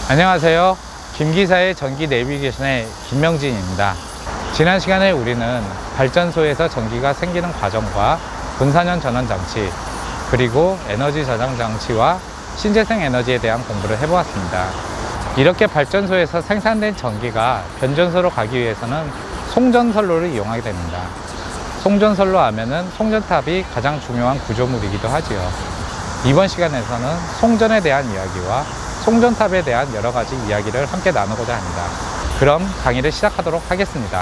안녕하세요. 김기사의 전기 내비게이션의 김명진입니다. 지난 시간에 우리는 발전소에서 전기가 생기는 과정과 분산형 전원 장치, 그리고 에너지 저장 장치와 신재생 에너지에 대한 공부를 해보았습니다. 이렇게 발전소에서 생산된 전기가 변전소로 가기 위해서는 송전선로를 이용하게 됩니다. 송전선로 하면은 송전탑이 가장 중요한 구조물이기도 하지요. 이번 시간에서는 송전에 대한 이야기와 송전탑에 대한 여러 가지 이야기를 함께 나누고자 합니다. 그럼 강의를 시작하도록 하겠습니다.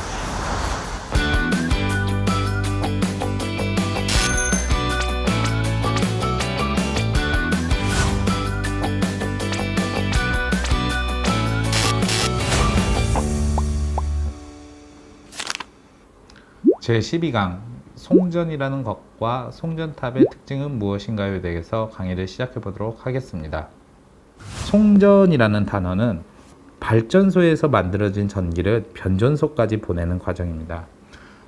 제12강 송전이라는 것과 송전탑의 특징은 무엇인가에 대해서 강의를 시작해 보도록 하겠습니다. 송전이라는 단어는 발전소에서 만들어진 전기를 변전소까지 보내는 과정입니다.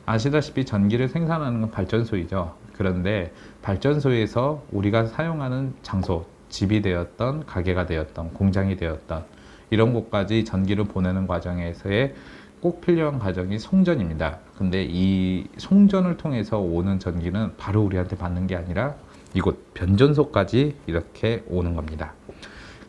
아시다시피 전기를 생산하는 건 발전소이죠. 그런데 발전소에서 우리가 사용하는 장소, 집이 되었던, 가게가 되었던, 공장이 되었던 이런 곳까지 전기를 보내는 과정에서의 꼭 필요한 과정이 송전입니다. 근데 이 송전을 통해서 오는 전기는 바로 우리한테 받는 게 아니라 이곳 변전소까지 이렇게 오는 겁니다.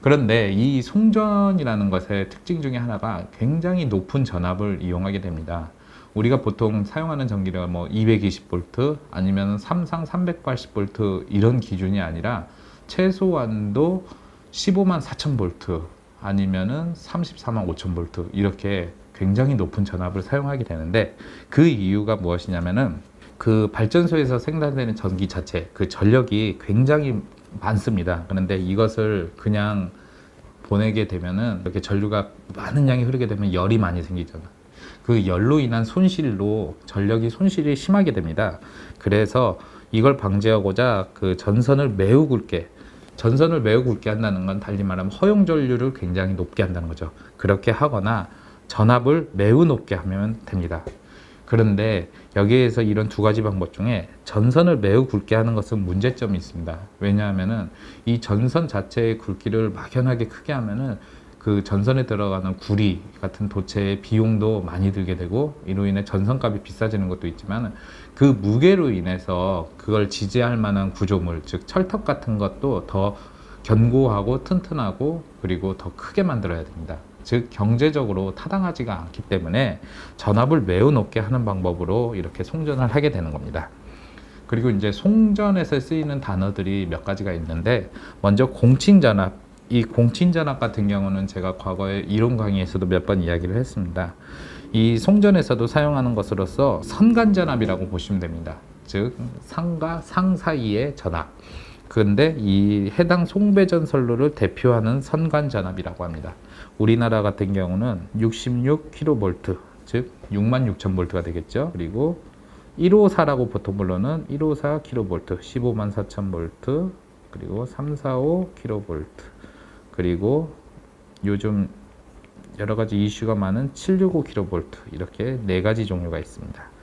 그런데 이 송전이라는 것의 특징 중에 하나가 굉장히 높은 전압을 이용하게 됩니다. 우리가 보통 사용하는 전기가 뭐 220V 아니면 삼상 380V 이런 기준이 아니라 최소한도 154,000V 아니면은 345,000V 이렇게 굉장히 높은 전압을 사용하게 되는데, 그 이유가 무엇이냐면은 그 발전소에서 생산되는 전기 자체, 그 전력이 굉장히 많습니다. 그런데 이것을 그냥 보내게 되면은 이렇게 전류가 많은 양이 흐르게 되면 열이 많이 생기잖아. 그 열로 인한 손실로 전력이 손실이 심하게 됩니다. 그래서 이걸 방지하고자 그 전선을 매우 굵게 한다는 건 달리 말하면 허용 전류를 굉장히 높게 한다는 거죠. 그렇게 하거나 전압을 매우 높게 하면 됩니다. 그런데 여기에서 이런 두 가지 방법 중에 전선을 매우 굵게 하는 것은 문제점이 있습니다. 왜냐하면은 이 전선 자체의 굵기를 막연하게 크게 하면은 그 전선에 들어가는 구리 같은 도체의 비용도 많이 들게 되고, 이로 인해 전선값이 비싸지는 것도 있지만 그 무게로 인해서 그걸 지지할 만한 구조물, 즉 철탑 같은 것도 더 견고하고 튼튼하고 그리고 더 크게 만들어야 됩니다. 즉 경제적으로 타당하지가 않기 때문에 전압을 매우 높게 하는 방법으로 이렇게 송전을 하게 되는 겁니다. 그리고 이제 송전에서 쓰이는 단어들이 몇 가지가 있는데, 먼저 공친전압. 이 공친전압 같은 경우는 제가 과거에 이론 강의에서도 몇 번 이야기를 했습니다. 이 송전에서도 사용하는 것으로서 선간전압이라고 보시면 됩니다. 즉 상과 상 사이의 전압. 그런데 이 해당 송배전선로를 대표하는 선간전압이라고 합니다. 우리나라 같은 경우는 66kV, 즉 66,000V가 되겠죠. 그리고 154라고 보통 불러는 154kV, 154,000V, 그리고 345kV, 그리고 요즘 여러 가지 이슈가 많은 765kV, 이렇게 네 가지 종류가 있습니다.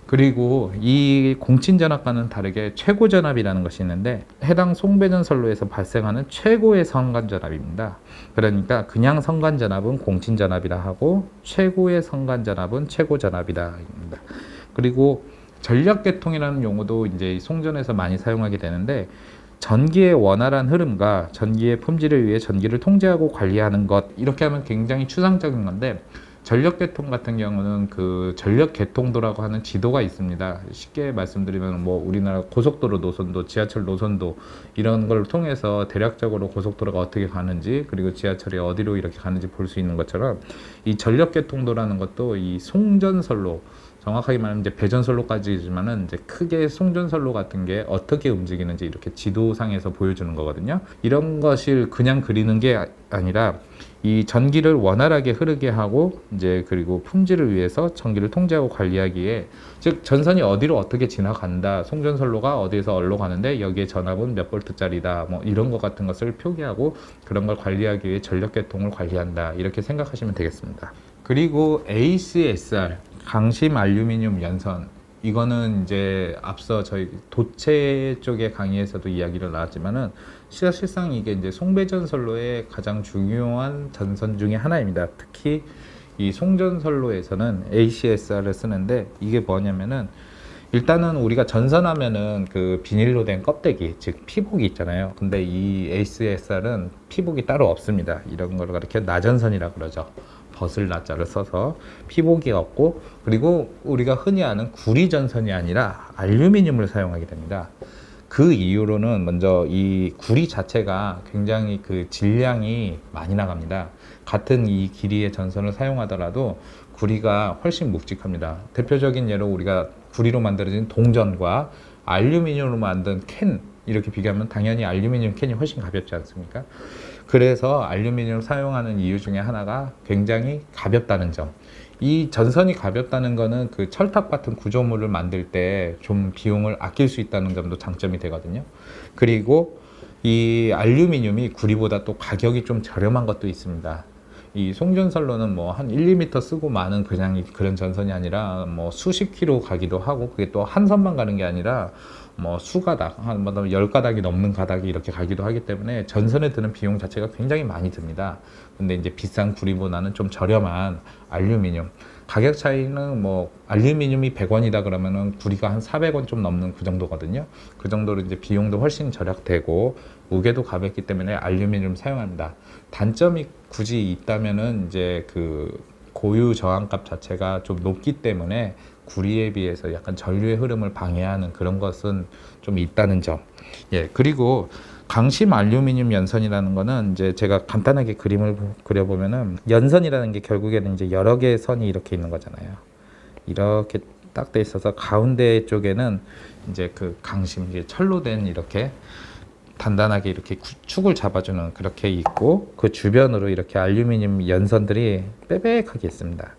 그리고 이 공친전압과는 다르게 최고전압이라는 것이 있는데, 해당 송배전선로에서 발생하는 최고의 선간전압입니다. 그러니까 그냥 선간전압은 공친전압이라 하고 최고의 선간전압은 최고전압이다 합니다. 그리고 전력계통이라는 용어도 이제 송전에서 많이 사용하게 되는데, 전기의 원활한 흐름과 전기의 품질을 위해 전기를 통제하고 관리하는 것, 이렇게 하면 굉장히 추상적인 건데, 전력계통 같은 경우는 그 전력계통도라고 하는 지도가 있습니다. 쉽게 말씀드리면 뭐 우리나라 고속도로 노선도, 지하철 노선도 이런 걸 통해서 대략적으로 고속도로가 어떻게 가는지, 그리고 지하철이 어디로 이렇게 가는지 볼 수 있는 것처럼, 이 전력계통도라는 것도 이 송전선로, 정확하게 말하면 이제 배전선로까지지만은 이제 크게 송전선로 같은 게 어떻게 움직이는지 이렇게 지도상에서 보여주는 거거든요. 이런 것을 그냥 그리는 게 아니라 이 전기를 원활하게 흐르게 하고 이제 그리고 품질을 위해서 전기를 통제하고 관리하기에, 즉 전선이 어디로 어떻게 지나간다, 송전선로가 어디에서 어디로 가는데 여기에 전압은 몇 볼트짜리다, 뭐 이런 것 같은 것을 표기하고 그런 걸 관리하기 위해 전력계통을 관리한다, 이렇게 생각하시면 되겠습니다. 그리고 ACSR, 강심 알루미늄 연선, 이거는 이제 앞서 저희 도체 쪽의 강의에서도 이야기를 나왔지만은 사실상 이게 이제 송배전선로의 가장 중요한 전선 중에 하나입니다. 특히 이 송전선로에서는 ACSR을 쓰는데, 이게 뭐냐면은 일단은 우리가 전선하면은 그 비닐로 된 껍데기, 즉 피복이 있잖아요. 근데 이 ACSR은 피복이 따로 없습니다. 이런 걸 이렇게 나전선이라 그러죠. 벗을 나자를 써서 피복이 없고, 그리고 우리가 흔히 아는 구리 전선이 아니라 알루미늄을 사용하게 됩니다. 그 이유로는 먼저 이 구리 자체가 굉장히 그 질량이 많이 나갑니다. 같은 이 길이의 전선을 사용하더라도 구리가 훨씬 묵직합니다. 대표적인 예로 우리가 구리로 만들어진 동전과 알루미늄으로 만든 캔, 이렇게 비교하면 당연히 알루미늄 캔이 훨씬 가볍지 않습니까? 그래서 알루미늄을 사용하는 이유 중에 하나가 굉장히 가볍다는 점. 이 전선이 가볍다는 거는 그 철탑 같은 구조물을 만들 때 좀 비용을 아낄 수 있다는 점도 장점이 되거든요. 그리고 이 알루미늄이 구리보다 또 가격이 좀 저렴한 것도 있습니다. 이 송전선로는 뭐 한 1, 2m 쓰고 마는 그냥 그런 전선이 아니라 뭐 수십 킬로 가기도 하고, 그게 또 한 선만 가는 게 아니라 뭐 수가닥, 한 10가닥이 넘는 가닥이 이렇게 가기도 하기 때문에 전선에 드는 비용 자체가 굉장히 많이 듭니다. 근데 이제 비싼 구리보다는 좀 저렴한 알루미늄, 가격 차이는 뭐 알루미늄이 100원이다 그러면은 구리가 한 400원 좀 넘는 그 정도거든요. 그 정도로 이제 비용도 훨씬 절약되고 무게도 가볍기 때문에 알루미늄 사용합니다. 단점이 굳이 있다면은 이제 그 고유 저항값 자체가 좀 높기 때문에 구리에 비해서 약간 전류의 흐름을 방해하는 그런 것은 좀 있다는 점. 예, 그리고 강심 알루미늄 연선이라는 거는 이제 제가 간단하게 그림을 그려보면은, 연선이라는 게 결국에는 이제 여러 개의 선이 이렇게 있는 거잖아요. 이렇게 딱 돼 있어서 가운데 쪽에는 이제 그 강심, 이게 철로 된 이렇게 단단하게 이렇게 축을 잡아주는 그렇게 있고, 그 주변으로 이렇게 알루미늄 연선들이 빽빽하게 있습니다.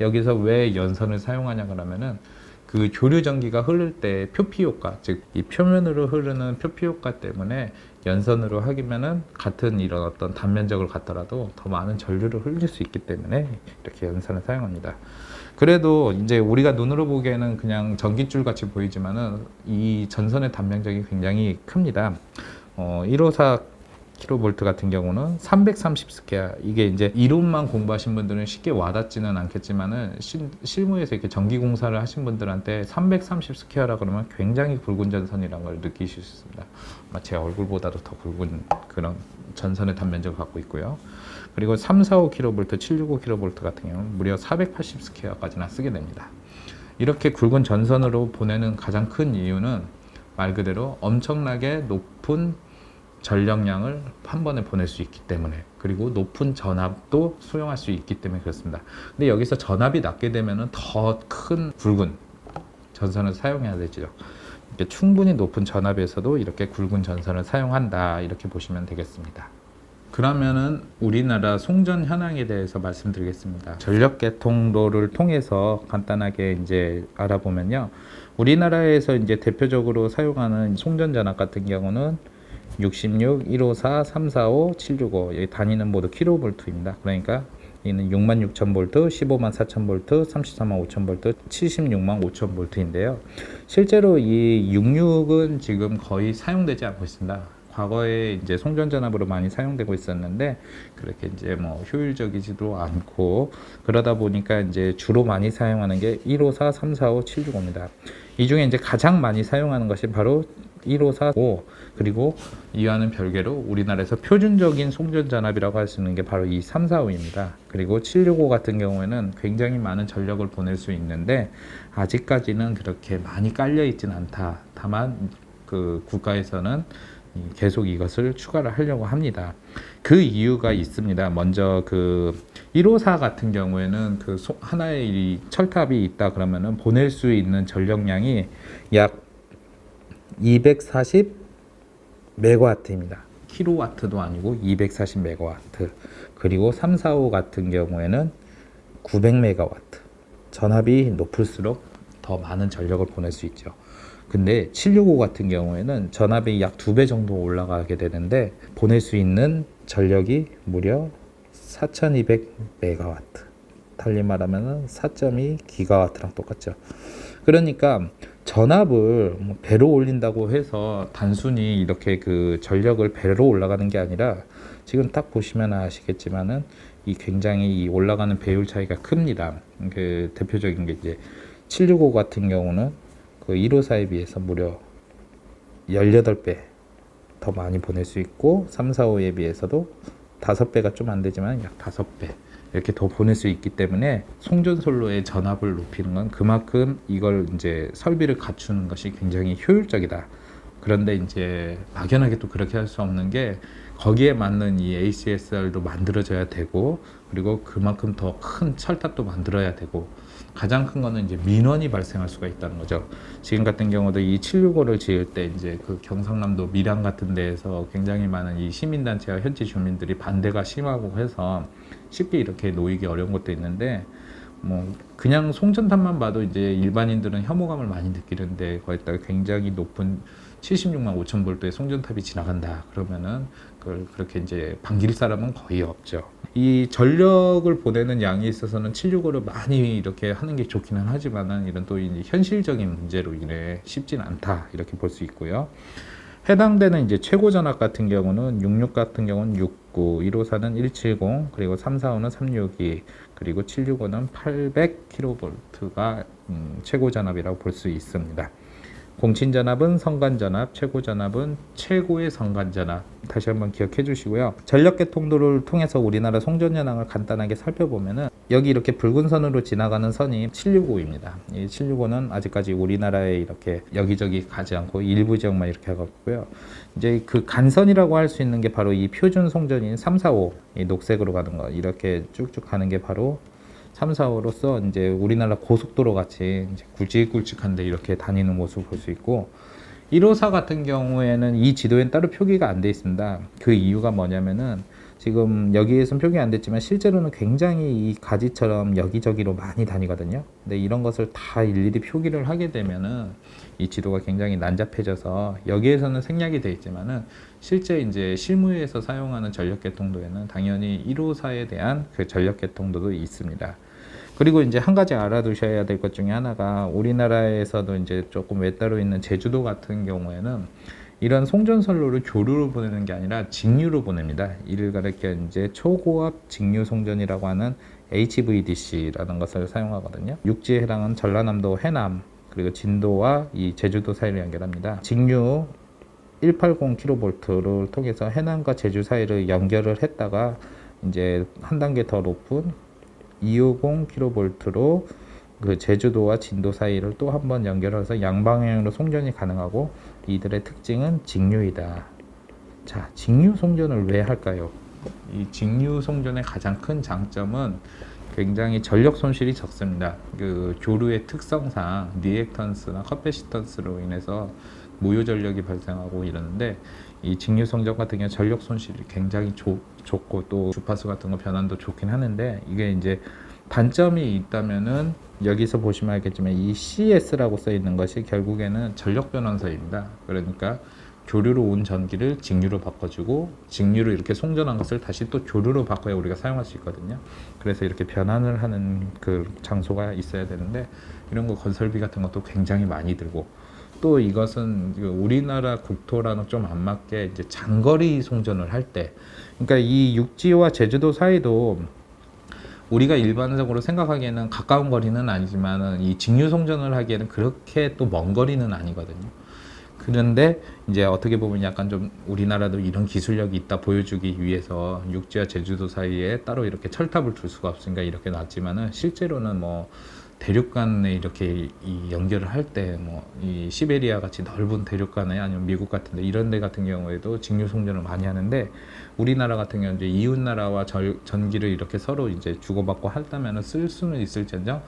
여기서 왜 연선을 사용하냐 그러면은, 그 교류 전기가 흐를 때 표피 효과, 즉 이 표면으로 흐르는 표피 효과 때문에 연선으로 하기면은 같은 이런 어떤 단면적을 갖더라도 더 많은 전류를 흘릴 수 있기 때문에 이렇게 연선을 사용합니다. 그래도 이제 우리가 눈으로 보기에는 그냥 전기줄 같이 보이지만은 이 전선의 단면적이 굉장히 큽니다. 154 킬로볼트 같은 경우는 330 스퀘어. 이게 이제 이론만 공부하신 분들은 쉽게 와닿지는 않겠지만은 실무에서 이렇게 전기 공사를 하신 분들한테 330 스퀘어라 그러면 굉장히 굵은 전선이라는 걸 느끼실 수 있습니다. 제 얼굴보다도 더 굵은 그런 전선의 단면적을 갖고 있고요. 그리고 345 킬로볼트, 765 킬로볼트 같은 경우는 무려 480 스퀘어까지나 쓰게 됩니다. 이렇게 굵은 전선으로 보내는 가장 큰 이유는 말 그대로 엄청나게 높은 전력량을 한 번에 보낼 수 있기 때문에, 그리고 높은 전압도 수용할 수 있기 때문에 그렇습니다. 근데 여기서 전압이 낮게 되면 더 큰 굵은 전선을 사용해야 되죠. 이렇게 충분히 높은 전압에서도 이렇게 굵은 전선을 사용한다, 이렇게 보시면 되겠습니다. 그러면은 우리나라 송전 현황에 대해서 말씀드리겠습니다. 전력 개통로를 통해서 간단하게 이제 알아보면요, 우리나라에서 이제 대표적으로 사용하는 송전 전압 같은 경우는 66, 154, 345, 765, 여기 단위는 모두 킬로볼트입니다. 그러니까 이는 66,000볼트, 154,000볼트, 345,000볼트, 765,000볼트인데요. 실제로 이 66은 지금 거의 사용되지 않고 있습니다. 과거에 이제 송전 전압으로 많이 사용되고 있었는데 그렇게 이제 뭐 효율적이지도 않고, 그러다 보니까 이제 주로 많이 사용하는 게 154, 345, 765입니다. 이 중에 이제 가장 많이 사용하는 것이 바로 1545, 그리고 이와는 별개로 우리나라에서 표준적인 송전 전압이라고 할 수 있는 게 바로 이 345입니다. 그리고 765 같은 경우에는 굉장히 많은 전력을 보낼 수 있는데 아직까지는 그렇게 많이 깔려 있지는 않다. 다만 그 국가에서는 계속 이것을 추가를 하려고 합니다. 그 이유가 있습니다. 먼저 그 154 같은 경우에는 그 하나의 이 철탑이 있다 그러면은 보낼 수 있는 전력량이 약 240 메가와트입니다. 킬로와트도 아니고 240 메가와트. 그리고 345 같은 경우에는 900 메가와트. 전압이 높을수록 더 많은 전력을 보낼 수 있죠. 근데 765 같은 경우에는 전압이 약 2배 정도 올라가게 되는데 보낼 수 있는 전력이 무려 4200 메가와트. 달리 말하면 4.2 기가와트랑 똑같죠. 그러니까 전압을 뭐 배로 올린다고 해서 단순히 이렇게 그 전력을 배로 올라가는 게 아니라 지금 딱 보시면 아시겠지만은 이 굉장히 이 올라가는 배율 차이가 큽니다. 그 대표적인 게 이제 765 같은 경우는 그 154에 비해서 무려 18배 더 많이 보낼 수 있고 345에 비해서도 5배가 좀 안 되지만 약 5배 이렇게 더 보낼 수 있기 때문에 송전솔로의 전압을 높이는 건 그만큼 이걸 이제 설비를 갖추는 것이 굉장히 효율적이다. 그런데 이제 막연하게 또 그렇게 할 수 없는 게 거기에 맞는 이 ACSR도 만들어져야 되고 그리고 그만큼 더 큰 철탑도 만들어야 되고 가장 큰 거는 이제 민원이 발생할 수가 있다는 거죠. 지금 같은 경우도 이 765를 지을 때 이제 그 경상남도 밀양 같은 데에서 굉장히 많은 이 시민단체와 현지 주민들이 반대가 심하고 해서 쉽게 이렇게 놓이기 어려운 것도 있는데 뭐 그냥 송전탑만 봐도 이제 일반인들은 혐오감을 많이 느끼는데 거기다가 굉장히 높은 76만 5천 볼트의 송전탑이 지나간다 그러면은 그걸 그렇게 이제 반길 사람은 거의 없죠. 이 전력을 보내는 양에 있어서는 765를 많이 이렇게 하는 게 좋기는 하지만은 이런 또 이제 현실적인 문제로 인해 쉽진 않다 이렇게 볼 수 있고요. 해당되는 이제 최고 전압 같은 경우는 66 같은 경우는 69, 154는 170, 그리고 345는 362, 그리고 765는 800kV가 최고 전압이라고 볼 수 있습니다. 공친 전압은 성간 전압, 최고 전압은 최고의 성간 전압. 다시 한번 기억해 주시고요. 전력계 통로를 통해서 우리나라 송전 현황을 간단하게 살펴보면은 여기 이렇게 붉은 선으로 지나가는 선이 765입니다. 이 765는 아직까지 우리나라에 이렇게 여기저기 가지 않고 일부 지역만 이렇게 하고 있고요. 이제 그 간선이라고 할 수 있는 게 바로 이 표준 송전인 345, 이 녹색으로 가는 거 이렇게 쭉쭉 가는 게 바로 345로서 이제 우리나라 고속도로 같이 이제 굵직굵직한데 이렇게 다니는 모습을 볼 수 있고 154 같은 경우에는 이 지도엔 따로 표기가 안 돼 있습니다. 그 이유가 뭐냐면은 지금 여기에선 표기 안 됐지만 실제로는 굉장히 이 가지처럼 여기저기로 많이 다니거든요. 근데 이런 것을 다 일일이 표기를 하게 되면은 이 지도가 굉장히 난잡해져서 여기에서는 생략이 돼 있지만은 실제 이제 실무에서 사용하는 전력계통도에는 당연히 154에 대한 그 전력계통도도 있습니다. 그리고 이제 한 가지 알아두셔야 될 것 중에 하나가 우리나라에서도 이제 조금 외따로 있는 제주도 같은 경우에는 이런 송전선로를 교류로 보내는 게 아니라 직류로 보냅니다. 이를 가리켜 이제 초고압 직류 송전이라고 하는 HVDC라는 것을 사용하거든요. 육지에 해당하는 전라남도 해남 그리고 진도와 이 제주도 사이를 연결합니다. 직류 180kV를 통해서 해남과 제주 사이를 연결을 했다가 이제 한 단계 더 높은 250kV로 그 제주도와 진도 사이를 또 한 번 연결해서 양방향으로 송전이 가능하고 이들의 특징은 직류이다. 자, 직류 송전을 왜 할까요? 이 직류 송전의 가장 큰 장점은 굉장히 전력 손실이 적습니다. 그 교류의 특성상 리액턴스나 커패시턴스로 인해서 무효 전력이 발생하고 이러는데 이 직류 송전 같은 경우 전력 손실이 굉장히 좋고 또 주파수 같은 거 변환도 좋긴 하는데 이게 이제 단점이 있다면은 여기서 보시면 알겠지만 이 CS라고 써 있는 것이 결국에는 전력 변환서입니다. 그러니까 교류로 온 전기를 직류로 바꿔주고 직류로 이렇게 송전한 것을 다시 또 교류로 바꿔야 우리가 사용할 수 있거든요. 그래서 이렇게 변환을 하는 그 장소가 있어야 되는데 이런 거 건설비 같은 것도 굉장히 많이 들고 또 이것은 우리나라 국토랑은 좀 안 맞게 이제 장거리 송전을 할 때 그러니까 이 육지와 제주도 사이도 우리가 일반적으로 생각하기에는 가까운 거리는 아니지만 이 직류 송전을 하기에는 그렇게 또 먼 거리는 아니거든요. 그런데 이제 어떻게 보면 약간 좀 우리나라도 이런 기술력이 있다 보여주기 위해서 육지와 제주도 사이에 따로 이렇게 철탑을 둘 수가 없으니까 이렇게 놨지만은 실제로는 뭐 대륙간에 이렇게 이 연결을 할 때 뭐 이 시베리아 같이 넓은 대륙간에 아니면 미국 같은데 이런 데 같은 경우에도 직류 송전을 많이 하는데 우리나라 같은 경우는 이제 이웃 나라와 전기를 이렇게 서로 이제 주고받고 한다면은 쓸 수는 있을지언정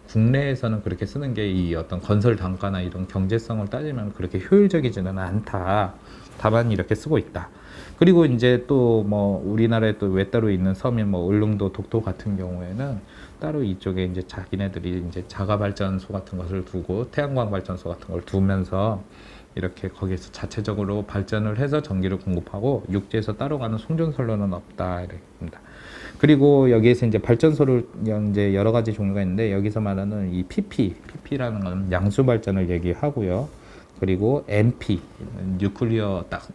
국내에서는 그렇게 쓰는 게 이 어떤 건설 단가나 이런 경제성을 따지면 그렇게 효율적이지는 않다. 다만 이렇게 쓰고 있다. 그리고 이제 또 뭐 우리나라에 또 외따로 있는 섬인 뭐 울릉도, 독도 같은 경우에는 따로 이쪽에 이제 자기네들이 이제 자가 발전소 같은 것을 두고 태양광 발전소 같은 걸 두면서 이렇게 거기에서 자체적으로 발전을 해서 전기를 공급하고 육지에서 따로 가는 송전선로는 없다 이렇습니다. 그리고 여기에서 이제 발전소를 이제 여러 가지 종류가 있는데 여기서 말하는 이 PP라는 건 양수 발전을 얘기하고요. 그리고 NP, 뉴클리어 딱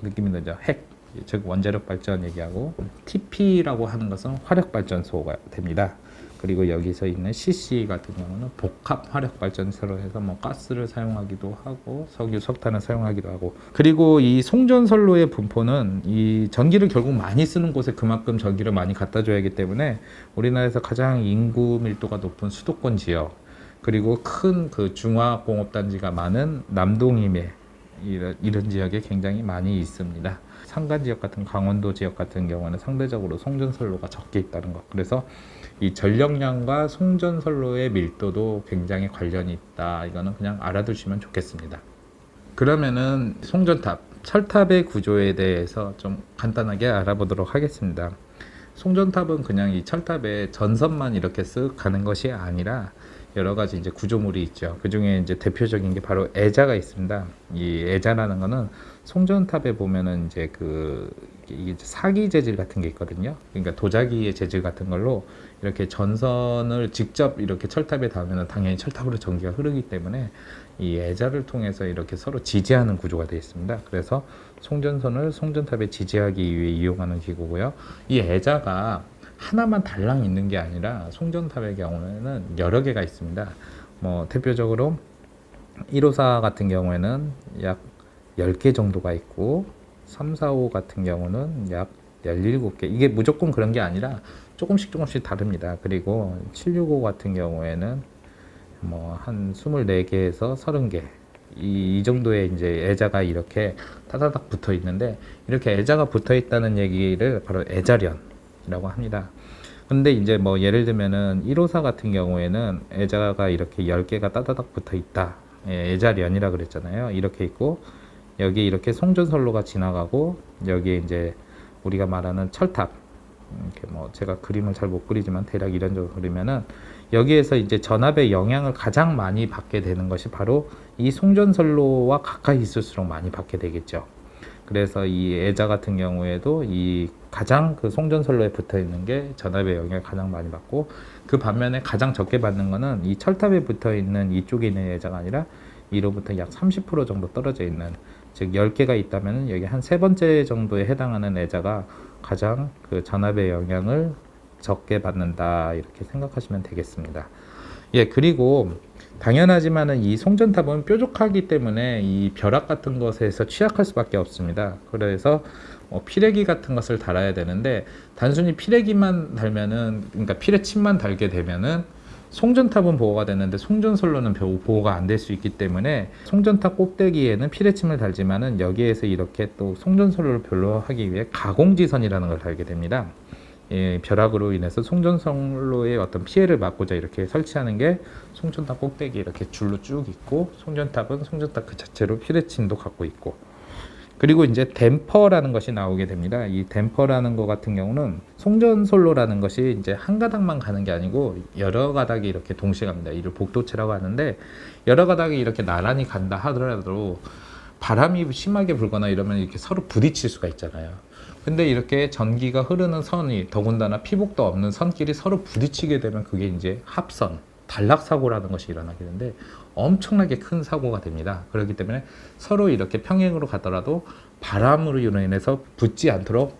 느낌이 나죠. 핵, 즉 원자력 발전 얘기하고 TP라고 하는 것은 화력 발전소가 됩니다. 그리고 여기서 있는 CC 같은 경우는 복합 화력 발전소로 해서 뭐 가스를 사용하기도 하고 석유, 석탄을 사용하기도 하고 그리고 이 송전선로의 분포는 이 전기를 결국 많이 쓰는 곳에 그만큼 전기를 많이 갖다 줘야 하기 때문에 우리나라에서 가장 인구 밀도가 높은 수도권 지역 그리고 큰 그 중화공업단지가 많은 남동임에 이런 지역에 굉장히 많이 있습니다. 산간 지역 같은 강원도 지역 같은 경우는 상대적으로 송전선로가 적게 있다는 것. 그래서 이 전력량과 송전선로의 밀도도 굉장히 관련이 있다. 이거는 그냥 알아두시면 좋겠습니다. 그러면은 송전탑, 철탑의 구조에 대해서 좀 간단하게 알아보도록 하겠습니다. 송전탑은 그냥 이 철탑에 전선만 이렇게 쓱 가는 것이 아니라 여러 가지 이제 구조물이 있죠. 그 중에 이제 대표적인 게 바로 애자가 있습니다. 이 애자라는 거는 송전탑에 보면은 이제 이게 사기 재질 같은 게 있거든요. 그러니까 도자기의 재질 같은 걸로 이렇게 전선을 직접 이렇게 철탑에 닿으면 당연히 철탑으로 전기가 흐르기 때문에 이 애자를 통해서 이렇게 서로 지지하는 구조가 되어 있습니다. 그래서 송전선을 송전탑에 지지하기 위해 이용하는 기구고요. 이 애자가 하나만 달랑 있는 게 아니라 송전탑의 경우에는 여러 개가 있습니다. 뭐 대표적으로 1호사 같은 경우에는 약 10개 정도가 있고 3, 4, 5 같은 경우는 약 17개. 이게 무조건 그런 게 아니라 조금씩 다릅니다. 그리고 765 같은 경우에는 뭐 한 24개에서 30개. 이 정도의 이제 애자가 이렇게 따다닥 붙어 있는데 이렇게 애자가 붙어 있다는 얘기를 바로 애자련이라고 합니다. 근데 이제 뭐 예를 들면은 1호사 같은 경우에는 애자가 이렇게 10개가 따다닥 붙어 있다. 애자련이라 그랬잖아요. 이렇게 있고 여기 이렇게 송전선로가 지나가고 여기에 이제 우리가 말하는 철탑 이렇게 뭐 제가 그림을 잘 못 그리지만 대략 이런 식으로 그리면은 여기에서 이제 전압의 영향을 가장 많이 받게 되는 것이 바로 이 송전선로와 가까이 있을수록 많이 받게 되겠죠. 그래서 이 애자 같은 경우에도 이 가장 그 송전선로에 붙어 있는 게 전압의 영향을 가장 많이 받고 그 반면에 가장 적게 받는 거는 이 철탑에 붙어 있는 이쪽에 있는 애자가 아니라 이로부터 약 30% 정도 떨어져 있는 즉 10개가 있다면 여기 한 3번째 정도에 해당하는 애자가 가장 그 전압의 영향을 적게 받는다 이렇게 생각하시면 되겠습니다. 예, 그리고 당연하지만은 이 송전탑은 뾰족하기 때문에 이 벼락 같은 것에서 취약할 수밖에 없습니다. 그래서 피레기 같은 것을 달아야 되는데 단순히 피레기만 달면은 그러니까 피레침만 달게 되면은 송전탑은 보호가 되는데 송전선로는 보호가 안 될 수 있기 때문에 송전탑 꼭대기에는 피레침을 달지만은 여기에서 이렇게 또 송전선로를 변로하기 위해 가공지선이라는 걸 달게 됩니다. 예, 벼락으로 인해서 송전선로의 어떤 피해를 막고자 이렇게 설치하는 게 송전탑 꼭대기 이렇게 줄로 쭉 있고 송전탑은 송전탑 그 자체로 피레침도 갖고 있고 그리고 이제 댐퍼라는 것이 나오게 됩니다. 이 댐퍼라는 것 같은 경우는 송전선로라는 것이 이제 한 가닥만 가는 게 아니고 여러 가닥이 이렇게 동시에 갑니다. 이를 복도체라고 하는데 여러 가닥이 이렇게 나란히 간다 하더라도 바람이 심하게 불거나 이러면 이렇게 서로 부딪힐 수가 있잖아요. 근데 이렇게 전기가 흐르는 선이 더군다나 피복도 없는 선끼리 서로 부딪히게 되면 그게 이제 합선, 단락사고라는 것이 일어나게 되는데 엄청나게 큰 사고가 됩니다. 그렇기 때문에 서로 이렇게 평행으로 가더라도 바람으로 인해서 붙지 않도록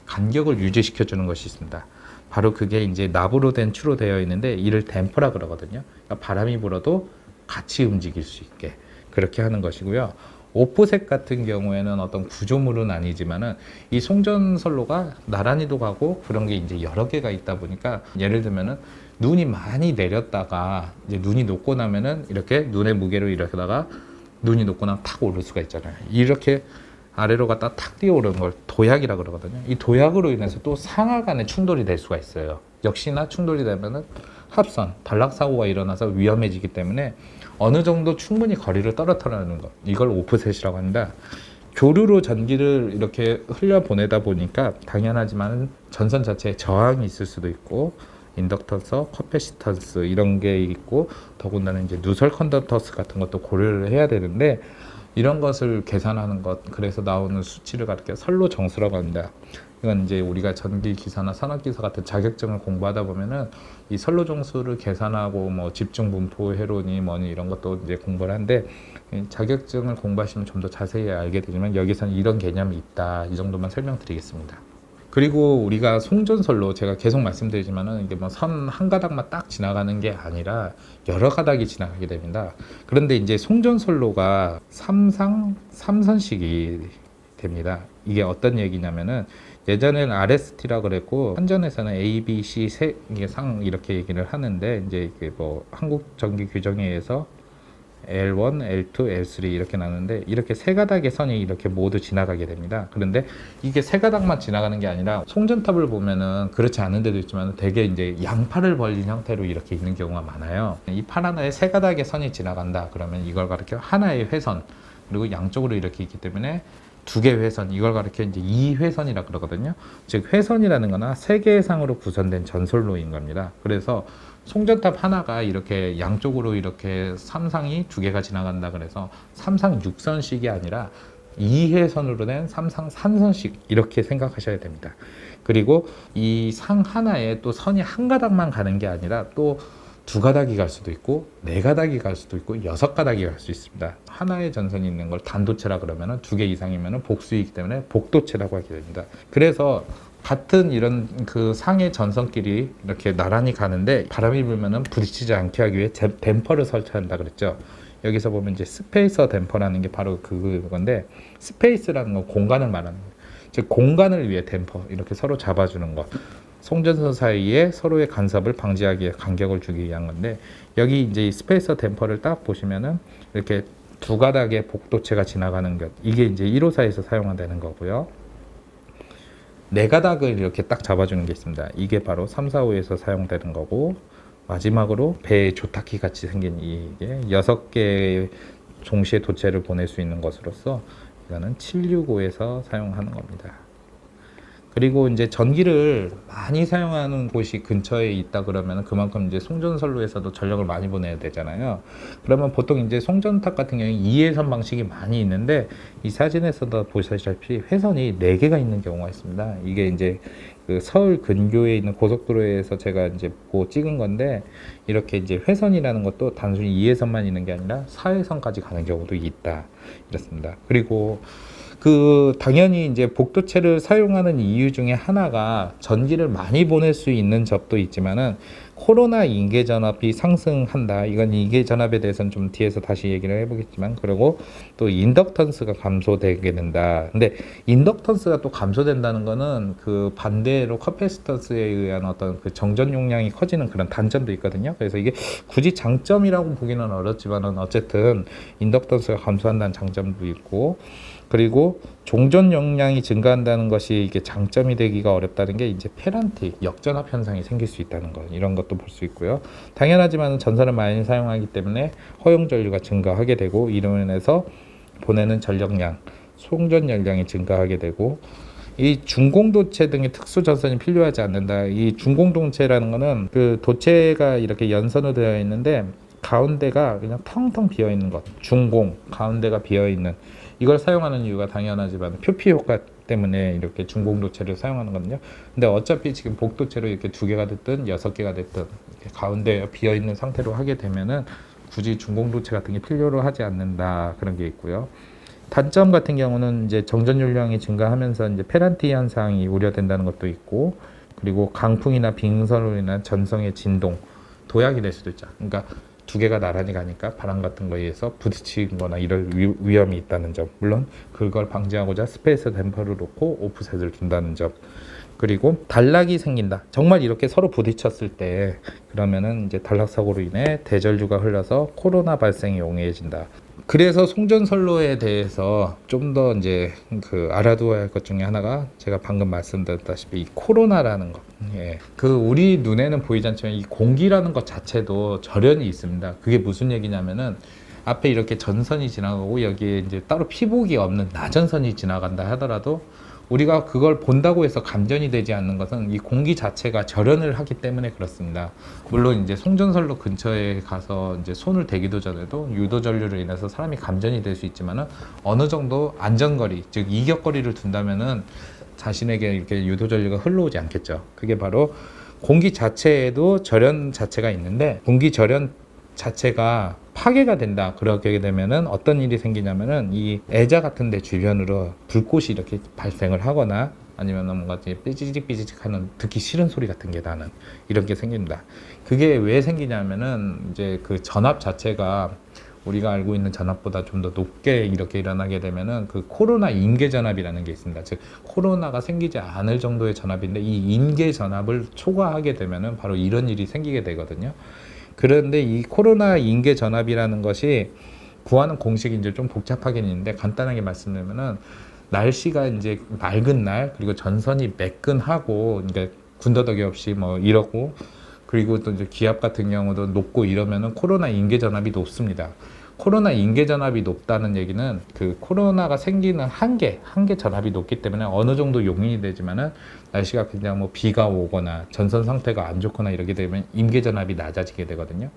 간격을 유지시켜 주는 것이 있습니다. 바로 그게 이제 납으로 된 추로 되어 있는데 이를 댐퍼라 그러거든요. 그러니까 바람이 불어도 같이 움직일 수 있게 그렇게 하는 것이고요. 오프셋 같은 경우에는 어떤 구조물은 아니지만은 이 송전선로가 나란히도 가고 그런 게 이제 여러 개가 있다 보니까 예를 들면은 눈이 많이 내렸다가 이제 눈이 녹고 나면은 이렇게 눈의 무게로 이렇게다가 눈이 녹고 나면 탁 오를 수가 있잖아요. 이렇게 아래로 갔다 탁 뛰어오르는 걸 도약이라 그러거든요. 이 도약으로 인해서 또 상하 간의 충돌이 될 수가 있어요. 역시나 충돌이 되면은 합선, 단락사고가 일어나서 위험해지기 때문에 어느 정도 충분히 거리를 떨어뜨리는 것, 이걸 오프셋이라고 합니다. 교류로 전기를 이렇게 흘려보내다 보니까 당연하지만 전선 자체에 저항이 있을 수도 있고 인덕턴스, 커패시턴스 이런 게 있고 더군다나 이제 누설 컨덕턴스 같은 것도 고려를 해야 되는데 이런 것을 계산하는 것, 그래서 나오는 수치를 가리켜 선로 정수라고 합니다. 이건 이제 우리가 전기 기사나 산업 기사 같은 자격증을 공부하다 보면은 이 선로 정수를 계산하고 뭐 집중 분포 회로니 뭐니 이런 것도 이제 공부를 하는데, 자격증을 공부하시면 좀 더 자세히 알게 되지만 여기서는 이런 개념이 있다, 이 정도만 설명드리겠습니다. 그리고 우리가 송전선로, 제가 계속 말씀드리지만은 이게 뭐 선 한 가닥만 딱 지나가는 게 아니라 여러 가닥이 지나가게 됩니다. 그런데 이제 송전선로가 3선식이 됩니다. 이게 어떤 얘기냐면은, 예전에는 RST라고 그랬고 한전에서는 A, B, C 세 이게 상 이렇게 얘기를 하는데, 이제 이게 뭐 한국 전기 규정에 의해서 L1, L2, L3 이렇게 나누는데, 이렇게 세 가닥의 선이 이렇게 모두 지나가게 됩니다. 그런데 이게 세 가닥만 지나가는 게 아니라 송전탑을 보면은 그렇지 않은 데도 있지만 되게 이제 양팔을 벌린 형태로 이렇게 있는 경우가 많아요. 이 팔 하나에 세 가닥의 선이 지나간다 그러면 이걸 가리켜 하나의 회선, 그리고 양쪽으로 이렇게 있기 때문에 두 개의 회선, 이걸 가리켜 이제 이회선이라 그러거든요. 즉 회선이라는 거나 세 개의 상으로 구성된 전선로인 겁니다. 그래서 송전탑 하나가 이렇게 양쪽으로 이렇게 삼상이 두 개가 지나간다 그래서 삼상 6선식이 아니라 2회선으로 된 삼상 3선식 이렇게 생각하셔야 됩니다. 그리고 이 상 하나에 또 선이 한 가닥만 가는 게 아니라 또 두 가닥이 갈 수도 있고 네 가닥이 갈 수도 있고 여섯 가닥이 갈 수 있습니다. 하나의 전선이 있는 걸 단도체라 그러면은 두 개 이상이면은 복수이기 때문에 복도체라고 하게 됩니다. 그래서 같은 이런 그 상의 전선끼리 이렇게 나란히 가는데 바람이 불면은 부딪히지 않게 하기 위해 댐퍼를 설치한다 그랬죠. 여기서 보면 이제 스페이서 댐퍼라는 게 바로 그건데, 스페이스라는 건 공간을 말하는 거예요. 즉 공간을 위해 댐퍼 이렇게 서로 잡아주는 것, 송전선 사이에 서로의 간섭을 방지하기 위해 간격을 주기 위한 건데, 여기 이제 스페이서 댐퍼를 딱 보시면은 이렇게 두 가닥의 복도체가 지나가는 것, 이게 이제 1호사에서 사용되는 거고요. 네 가닥을 이렇게 딱 잡아주는 게 있습니다. 이게 바로 3, 4, 5에서 사용되는 거고, 마지막으로 배의 조타키 같이 생긴 이게 6개의 동시에 도체를 보낼 수 있는 것으로서 이거는 765에서 사용하는 겁니다. 그리고 이제 전기를 많이 사용하는 곳이 근처에 있다 그러면 그만큼 이제 송전선로에서도 전력을 많이 보내야 되잖아요. 그러면 보통 이제 송전탑 같은 경우에 2회선 방식이 많이 있는데, 이 사진에서도 보시다시피 회선이 4개가 있는 경우가 있습니다. 이게 이제 그 서울 근교에 있는 고속도로에서 제가 이제 보고 찍은 건데, 이렇게 이제 회선이라는 것도 단순히 2회선만 있는 게 아니라 4회선까지 가는 경우도 있다, 이렇습니다. 그리고 당연히 이제 복도체를 사용하는 이유 중에 하나가 전기를 많이 보낼 수 있는 점도 있지만은 코로나 인계 전압이 상승한다. 이건 인계 전압에 대해서는 좀 뒤에서 다시 얘기를 해보겠지만, 그리고 또 인덕턴스가 감소되게 된다. 근데 인덕턴스가 또 감소된다는 거는 그 반대로 커패시턴스에 의한 어떤 그 정전 용량이 커지는 그런 단점도 있거든요. 그래서 이게 굳이 장점이라고 보기는 어렵지만은 어쨌든 인덕턴스가 감소한다는 장점도 있고, 그리고 종전 용량이 증가한다는 것이 이게 장점이 되기가 어렵다는 게 이제 페란티, 역전압 현상이 생길 수 있다는 것, 이런 것도 볼 수 있고요. 당연하지만 전선을 많이 사용하기 때문에 허용 전류가 증가하게 되고, 이로 인해서 보내는 전력량, 송전 열량이 증가하게 되고, 이 중공도체 등의 특수 전선이 필요하지 않는다. 이 중공도체라는 거는 그 도체가 이렇게 연선으로 되어 있는데 가운데가 그냥 텅텅 비어 있는 것, 중공, 가운데가 비어 있는, 이걸 사용하는 이유가 당연하지만 표피 효과 때문에 이렇게 중공도체를 사용하는 거거든요. 근데 어차피 지금 복도체로 이렇게 2개가 됐든 6개가 됐든 이렇게 가운데 비어 있는 상태로 하게 되면은 굳이 중공도체 같은 게 필요로 하지 않는다, 그런 게 있고요. 단점 같은 경우는 이제 정전 용량이 증가하면서 이제 페란티 현상이 우려된다는 것도 있고, 그리고 강풍이나 빙선으로 인한 전성의 진동, 도약이 될 수도 있죠. 그러니까 2개가 나란히 가니까 바람 같은 거에 의해서 부딪히거나 이럴 위험이 있다는 점, 물론 그걸 방지하고자 스페이스 댐퍼를 놓고 오프셋을 둔다는 점, 그리고 단락이 생긴다. 정말 이렇게 서로 부딪혔을 때 그러면은 이제 단락 사고로 인해 대전류가 흘러서 코로나 발생이 용이해진다. 그래서 송전선로에 대해서 좀 더 이제 알아두어야 할 것 중에 하나가 제가 방금 말씀드렸다시피 이 코로나라는 것. 예. 우리 눈에는 보이지 않지만 이 공기라는 것 자체도 절연이 있습니다. 그게 무슨 얘기냐면은 앞에 이렇게 전선이 지나가고 여기에 이제 따로 피복이 없는 나전선이 지나간다 하더라도 우리가 그걸 본다고 해서 감전이 되지 않는 것은 이 공기 자체가 절연을 하기 때문에 그렇습니다. 물론 이제 송전선로 근처에 가서 이제 손을 대기도 전에도 유도 전류로 인해서 사람이 감전이 될 수 있지만은 어느 정도 안전거리, 즉 이격거리를 둔다면은 자신에게 이렇게 유도 전류가 흘러오지 않겠죠. 그게 바로 공기 자체에도 절연 자체가 있는데, 공기 절연 자체가 파괴가 된다. 그렇게 되면은 어떤 일이 생기냐면은 이 애자 같은 데 주변으로 불꽃이 이렇게 발생을 하거나 아니면 뭔가 삐지직 하는 듣기 싫은 소리 같은 게 나는 이런 게 생깁니다. 그게 왜 생기냐면은 이제 그 전압 자체가 우리가 알고 있는 전압보다 좀 더 높게 이렇게 일어나게 되면은 그 코로나 인계 전압이라는 게 있습니다. 즉 코로나가 생기지 않을 정도의 전압인데, 이 인계 전압을 초과하게 되면은 바로 이런 일이 생기게 되거든요. 그런데 이 코로나 인계 전압이라는 것이 구하는 공식이 이제 좀 복잡하긴 있는데, 간단하게 말씀드리면은 날씨가 이제 맑은 날, 그리고 전선이 매끈하고, 그러니까 군더더기 없이 뭐 이러고, 그리고 또 이제 기압 같은 경우도 높고 이러면은 코로나 인계 전압이 높습니다. 코로나 인계 전압이 높다는 얘기는 그 코로나가 생기는 한계 전압이 높기 때문에 어느 정도 용인이 되지만은, 날씨가 그냥 뭐 비가 오거나 전선 상태가 안 좋거나 이렇게 되면 인계 전압이 낮아지게 되거든요.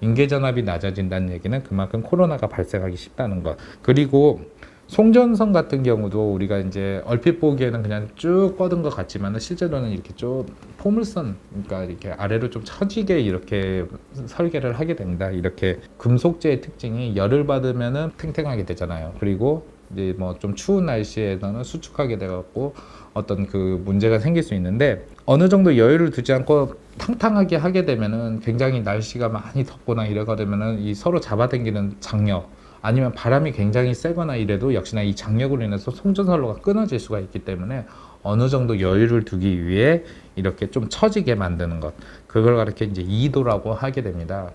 인계 전압이 낮아진다는 얘기는 그만큼 코로나가 발생하기 쉽다는 것. 그리고 송전선 같은 경우도 우리가 이제 얼핏 보기에는 그냥 쭉 뻗은 것 같지만 실제로는 이렇게 좀 포물선, 그러니까 이렇게 아래로 좀 처지게 이렇게 설계를 하게 된다. 이렇게 금속재의 특징이 열을 받으면은 탱탱하게 되잖아요. 그리고 이제 뭐 좀 추운 날씨에서는 수축하게 돼갖고 어떤 그 문제가 생길 수 있는데, 어느 정도 여유를 두지 않고 탕탕하게 하게 되면은 굉장히 날씨가 많이 덥거나 이러게 되면은 이 서로 잡아당기는 장력, 아니면 바람이 굉장히 세거나 이래도 역시나 이 장력으로 인해서 송전선로가 끊어질 수가 있기 때문에 어느 정도 여유를 두기 위해 이렇게 좀 처지게 만드는 것, 그걸 가르쳐 이제 이도라고 하게 됩니다.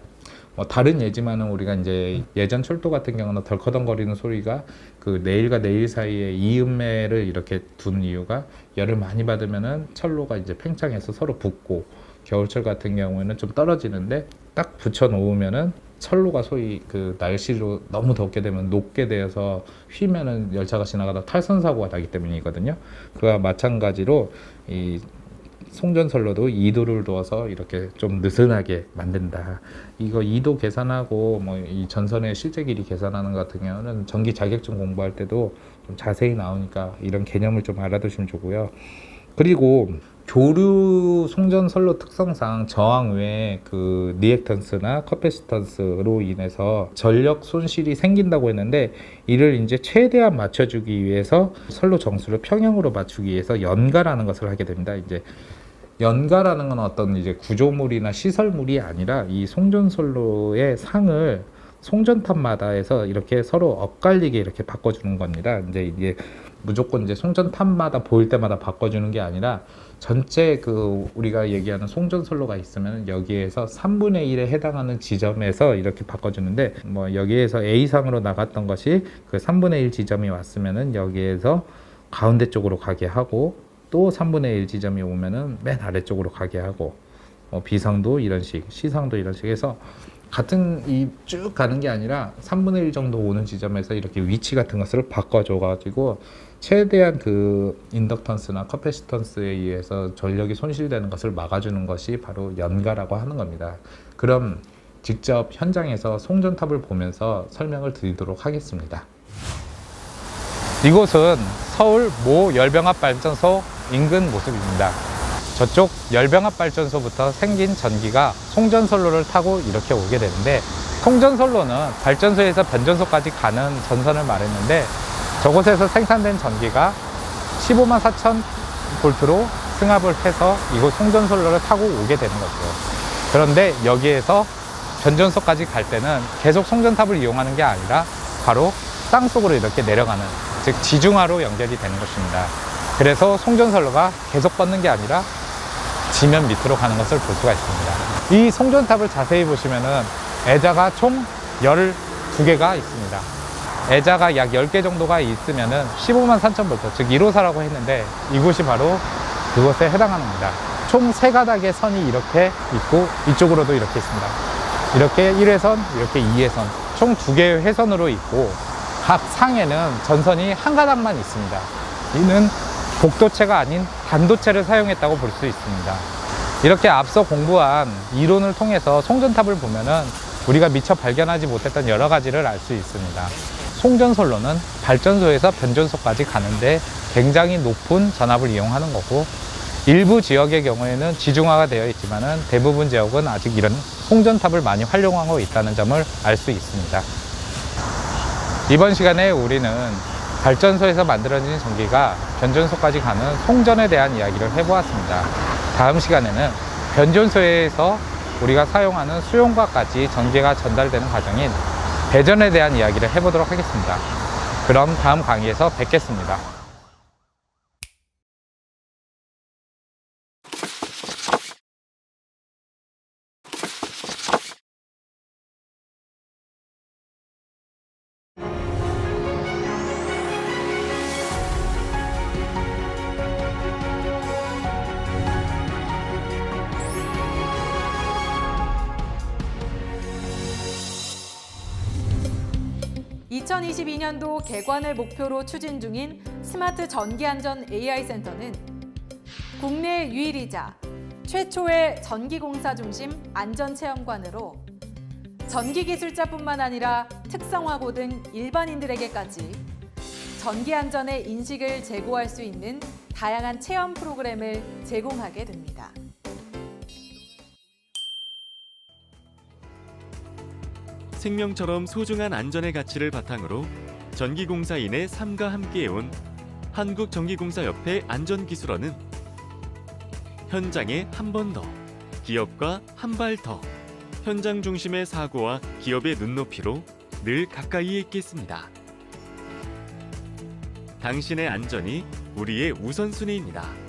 뭐 다른 예지만은 우리가 이제 예전 철도 같은 경우는 덜커덩거리는 소리가 그 내일과 내일 사이에 이음매를 이렇게 둔 이유가 열을 많이 받으면은 철로가 이제 팽창해서 서로 붙고, 겨울철 같은 경우에는 좀 떨어지는데 딱 붙여 놓으면은 철로가 소위 그 날씨로 너무 덥게 되면 녹게 되어서 휘면은 열차가 지나가다 탈선 사고가 나기 때문이거든요. 그와 마찬가지로 이 송전선로도 2도를 두어서 이렇게 좀 느슨하게 만든다. 이거 2도 계산하고 뭐 이 전선의 실제 길이 계산하는 것 같은 경우는 전기 자격증 공부할 때도 좀 자세히 나오니까 이런 개념을 좀 알아두시면 좋고요. 그리고 교류 송전선로 특성상 저항 외에 그 리액턴스나 커패시턴스로 인해서 전력 손실이 생긴다고 했는데, 이를 이제 최대한 맞춰주기 위해서 선로 정수를 평형으로 맞추기 위해서 연가라는 것을 하게 됩니다. 이제 연가라는 건 어떤 이제 구조물이나 시설물이 아니라 이 송전선로의 상을 송전탑마다 해서 이렇게 서로 엇갈리게 이렇게 바꿔주는 겁니다. 이제 이게 무조건 이제 송전탑마다 보일 때마다 바꿔주는 게 아니라, 전체 그 우리가 얘기하는 송전선로가 있으면 여기에서 3분의 1에 해당하는 지점에서 이렇게 바꿔주는데, 뭐 여기에서 A상으로 나갔던 것이 그 3분의 1 지점이 왔으면은 여기에서 가운데 쪽으로 가게 하고, 또 3분의 1 지점이 오면은 맨 아래쪽으로 가게 하고, B상도 이런 식, C상도 이런 식 해서 같은 이 쭉 가는 게 아니라 3분의 1 정도 오는 지점에서 이렇게 위치 같은 것을 바꿔줘 가지고 최대한 그 인덕턴스나 커패시턴스에 의해서 전력이 손실되는 것을 막아주는 것이 바로 연가라고 하는 겁니다. 그럼 직접 현장에서 송전탑을 보면서 설명을 드리도록 하겠습니다. 이곳은 서울 모 열병합 발전소 인근 모습입니다. 저쪽 열병합 발전소부터 생긴 전기가 송전선로를 타고 이렇게 오게 되는데, 송전선로는 발전소에서 변전소까지 가는 전선을 말했는데, 저곳에서 생산된 전기가 15만 4천 볼트로 승합을 해서 이곳 송전선로를 타고 오게 되는 거죠. 그런데 여기에서 변전소까지 갈 때는 계속 송전탑을 이용하는 게 아니라 바로 땅속으로 이렇게 내려가는, 즉 지중하로 연결이 되는 것입니다. 그래서 송전선로가 계속 뻗는 게 아니라 지면 밑으로 가는 것을 볼 수가 있습니다. 이 송전탑을 자세히 보시면은 애자가 총 12개가 있습니다. 애자가 약 10개 정도가 있으면은 15만 3천 볼트, 즉 1호사라고 했는데 이곳이 바로 그것에 해당하는 겁니다. 총 3가닥의 선이 이렇게 있고 이쪽으로도 이렇게 있습니다. 이렇게 1회선, 이렇게 2회선, 총 2개의 회선으로 있고 각 상에는 전선이 1가닥만 있습니다. 이는 복도체가 아닌 단도체를 사용했다고 볼 수 있습니다. 이렇게 앞서 공부한 이론을 통해서 송전탑을 보면은 우리가 미처 발견하지 못했던 여러 가지를 알 수 있습니다. 송전선로는 발전소에서 변전소까지 가는데 굉장히 높은 전압을 이용하는 거고, 일부 지역의 경우에는 지중화가 되어 있지만은 대부분 지역은 아직 이런 송전탑을 많이 활용하고 있다는 점을 알 수 있습니다. 이번 시간에 우리는 발전소에서 만들어진 전기가 변전소까지 가는 송전에 대한 이야기를 해보았습니다. 다음 시간에는 변전소에서 우리가 사용하는 수용과까지 전기가 전달되는 과정인 배전에 대한 이야기를 해보도록 하겠습니다. 그럼 다음 강의에서 뵙겠습니다. 2022년도 개관을 목표로 추진 중인 스마트 전기안전 AI센터는 국내 유일이자 최초의 전기공사 중심 안전체험관으로 전기기술자뿐만 아니라 특성화고 등 일반인들에게까지 전기안전의 인식을 제고할 수 있는 다양한 체험 프로그램을 제공하게 됩니다. 생명처럼 소중한 안전의 가치를 바탕으로 전기공사인의 삶과 함께해온 한국전기공사협회 안전기술원은 현장에 한 번 더, 기업과 한 발 더, 현장 중심의 사고와 기업의 눈높이로 늘 가까이에 있겠습니다. 당신의 안전이 우리의 우선순위입니다.